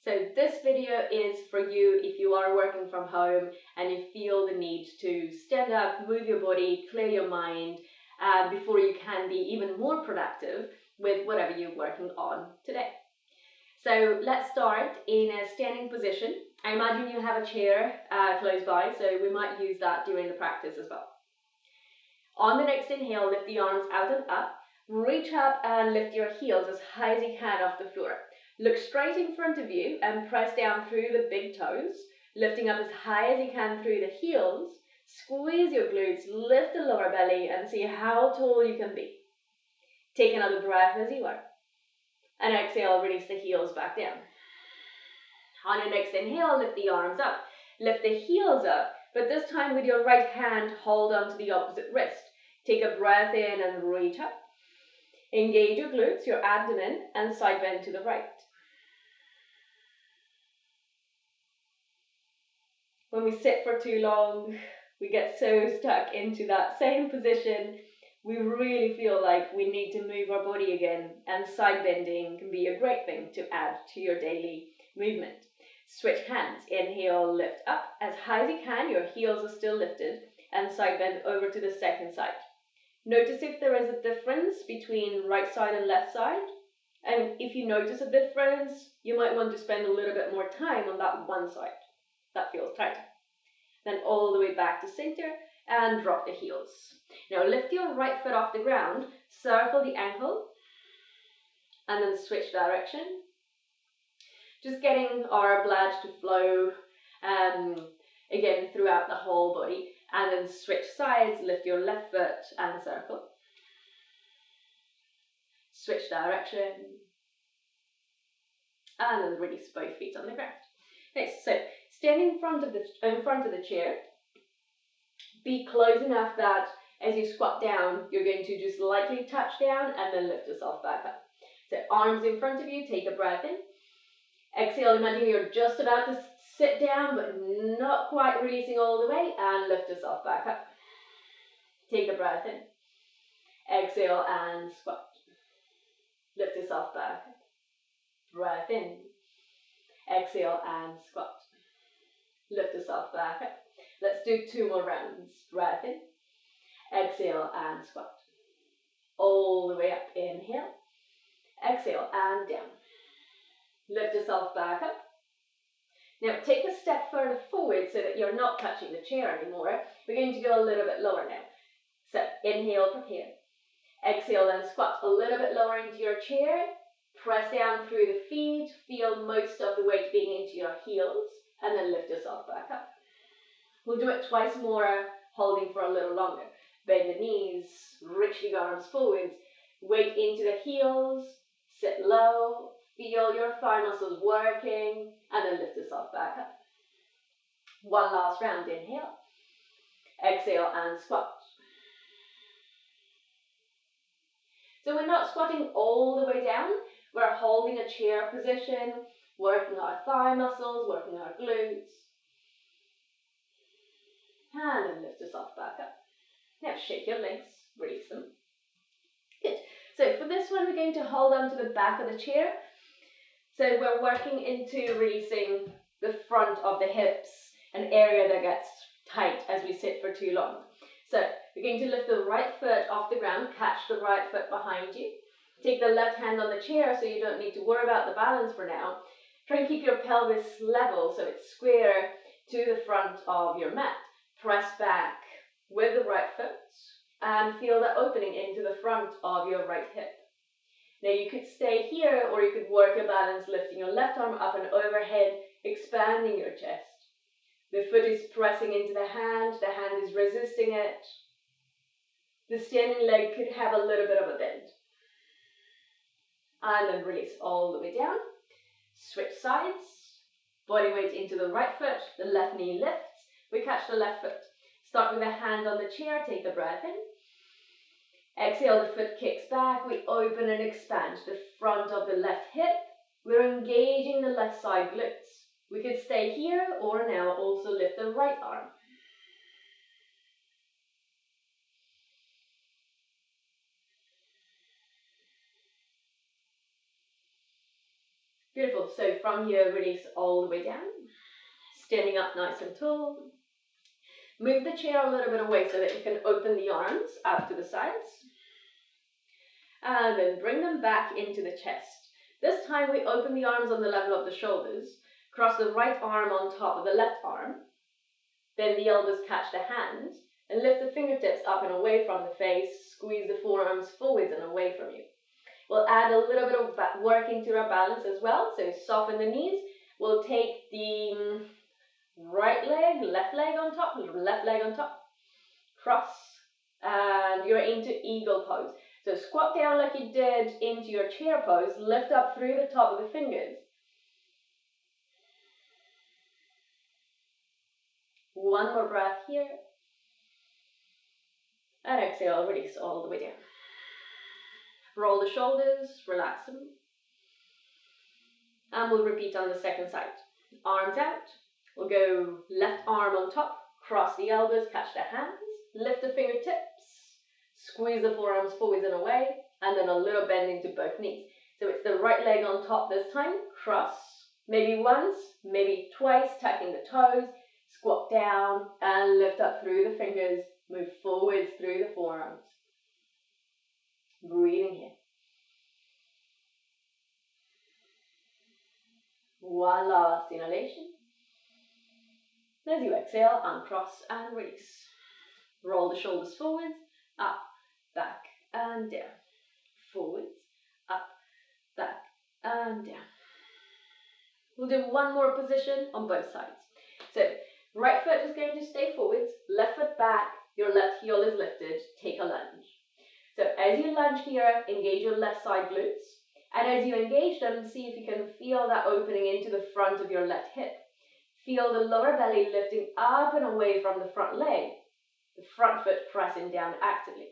So this video is for you if you are working from home and you feel the need to stand up, move your body, clear your mind before you can be even more productive with whatever you're working on today. So let's start in a standing position. I imagine you have a chair close by, so we might use that during the practice as well. On the next inhale, lift the arms out and up. Reach up and lift your heels as high as you can off the floor. Look straight in front of you and press down through the big toes, lifting up as high as you can through the heels. Squeeze your glutes, lift the lower belly and see how tall you can be. Take another breath as you are. And exhale, release the heels back down. On your next inhale, lift the arms up. Lift the heels up, but this time with your right hand, hold on to the opposite wrist. Take a breath in and reach up. Engage your glutes, your abdomen, and side bend to the right. When we sit for too long, we get so stuck into that same position. We really feel like we need to move our body again, and side bending can be a great thing to add to your daily movement. Switch hands. Inhale, lift up as high as you can. Your heels are still lifted, and side bend over to the second side. Notice if there is a difference between right side and left side. And if you notice a difference, you might want to spend a little bit more time on that one side. That feels tighter. Then all the way back to center and drop the heels. Now lift your right foot off the ground, circle the ankle, and then switch direction. Just getting our blood to flow again throughout the whole body. And then switch sides, lift your left foot and circle. Switch direction. And then release both feet on the ground. Next, so standing in front of the chair, be close enough that as you squat down, you're going to just lightly touch down and then lift yourself back up. So arms in front of you, take a breath in. Exhale, imagine you're just about to sit down, but not quite releasing all the way, and lift yourself back up. Take a breath in. Exhale and squat. Lift yourself back up. Breath in. Exhale and squat. Lift yourself back up. Let's do 2 more rounds. Breath in. Exhale and squat. All the way up. Inhale. Exhale and down. Lift yourself back up. Now take a step further forward so that you're not touching the chair anymore. We're going to go a little bit lower now. So inhale from here. Exhale and squat a little bit lower into your chair. Press down through the feet. Feel most of the weight being into your heels. And then lift yourself back up. We'll do it twice more, holding for a little longer. Bend the knees, reach the arms forwards. Weight into the heels. Sit low. Feel your thigh muscles working, and then lift yourself back up. One last round, inhale. Exhale and squat. So we're not squatting all the way down, we're holding a chair position, working our thigh muscles, working our glutes. And then lift yourself back up. Now shake your legs, release them. Good. So for this one, we're going to hold on to the back of the chair. So we're working into releasing the front of the hips, an area that gets tight as we sit for too long. So we're going to lift the right foot off the ground, catch the right foot behind you. Take the left hand on the chair so you don't need to worry about the balance for now. Try and keep your pelvis level so it's square to the front of your mat. Press back with the right foot and feel the opening into the front of your right hip. Now you could stay here or you could work your balance lifting your left arm up and overhead, expanding your chest. The foot is pressing into the hand is resisting it. The standing leg could have a little bit of a bend. And then release all the way down. Switch sides. Body weight into the right foot, the left knee lifts. We catch the left foot. Start with a hand on the chair, take a breath in. Exhale, the foot kicks back, we open and expand the front of the left hip. We're engaging the left side glutes. We could stay here or now also lift the right arm. Beautiful. So from here, release all the way down. Standing up nice and tall. Move the chair a little bit away so that you can open the arms out to the sides. And then bring them back into the chest. This time we open the arms on the level of the shoulders. Cross the right arm on top of the left arm. Then the elbows catch the hands. And lift the fingertips up and away from the face. Squeeze the forearms forwards and away from you. We'll add a little bit of work into our balance as well. So soften the knees. We'll take the right leg, left leg on top, left leg on top. Cross. And you're into eagle pose. So squat down like you did into your chair pose. Lift up through the top of the fingers. One more breath here. And exhale, release all the way down. Roll the shoulders, relax them. And we'll repeat on the second side. Arms out. We'll go left arm on top. Cross the elbows, catch the hands. Lift the fingertips. Squeeze the forearms forwards and away. And then a little bend into both knees. So it's the right leg on top this time. Cross. Maybe once, maybe twice, tucking the toes. Squat down and lift up through the fingers. Move forwards through the forearms. Breathing here. One last inhalation. As you exhale, uncross and release. Roll the shoulders forwards, up, back and down. Forwards, up, back and down. We'll do one more position on both sides. So right foot is going to stay forwards, left foot back, your left heel is lifted, take a lunge. So as you lunge here, engage your left side glutes. And as you engage them, see if you can feel that opening into the front of your left hip. Feel the lower belly lifting up and away from the front leg. The front foot pressing down actively.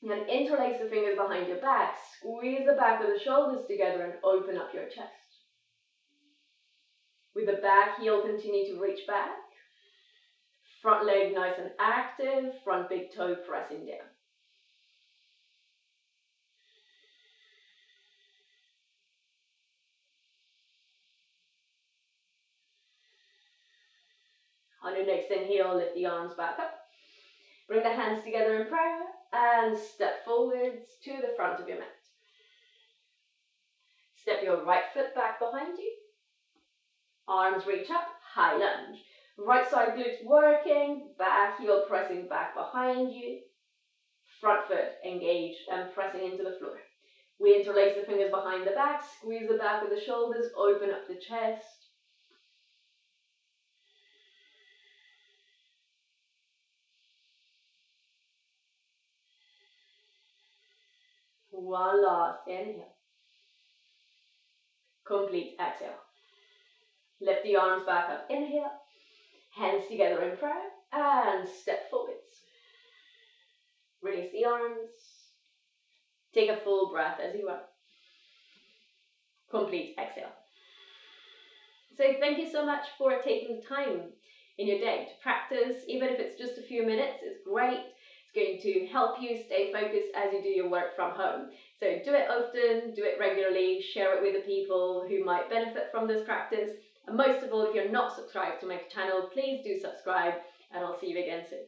And interlace the fingers behind your back. Squeeze the back of the shoulders together and open up your chest. With the back heel, continue to reach back. Front leg nice and active. Front big toe pressing down. On your next inhale, lift the arms back up. Bring the hands together in prayer and step forwards to the front of your mat. Step your right foot back behind you. Arms reach up, high lunge. Right side glutes working, back heel pressing back behind you. Front foot engaged and pressing into the floor. We interlace the fingers behind the back, squeeze the back of the shoulders, open up the chest. One last inhale. Complete exhale. Lift the arms back up, inhale. Hands together in prayer and step forwards. Release the arms. Take a full breath as you are. Complete exhale. So thank you so much for taking time in your day to practice. Even if it's just a few minutes, it's great. It's going to help you stay focused as you do your work from home. So do it often, do it regularly, share it with the people who might benefit from this practice. And most of all, if you're not subscribed to my channel, please do subscribe, and I'll see you again soon.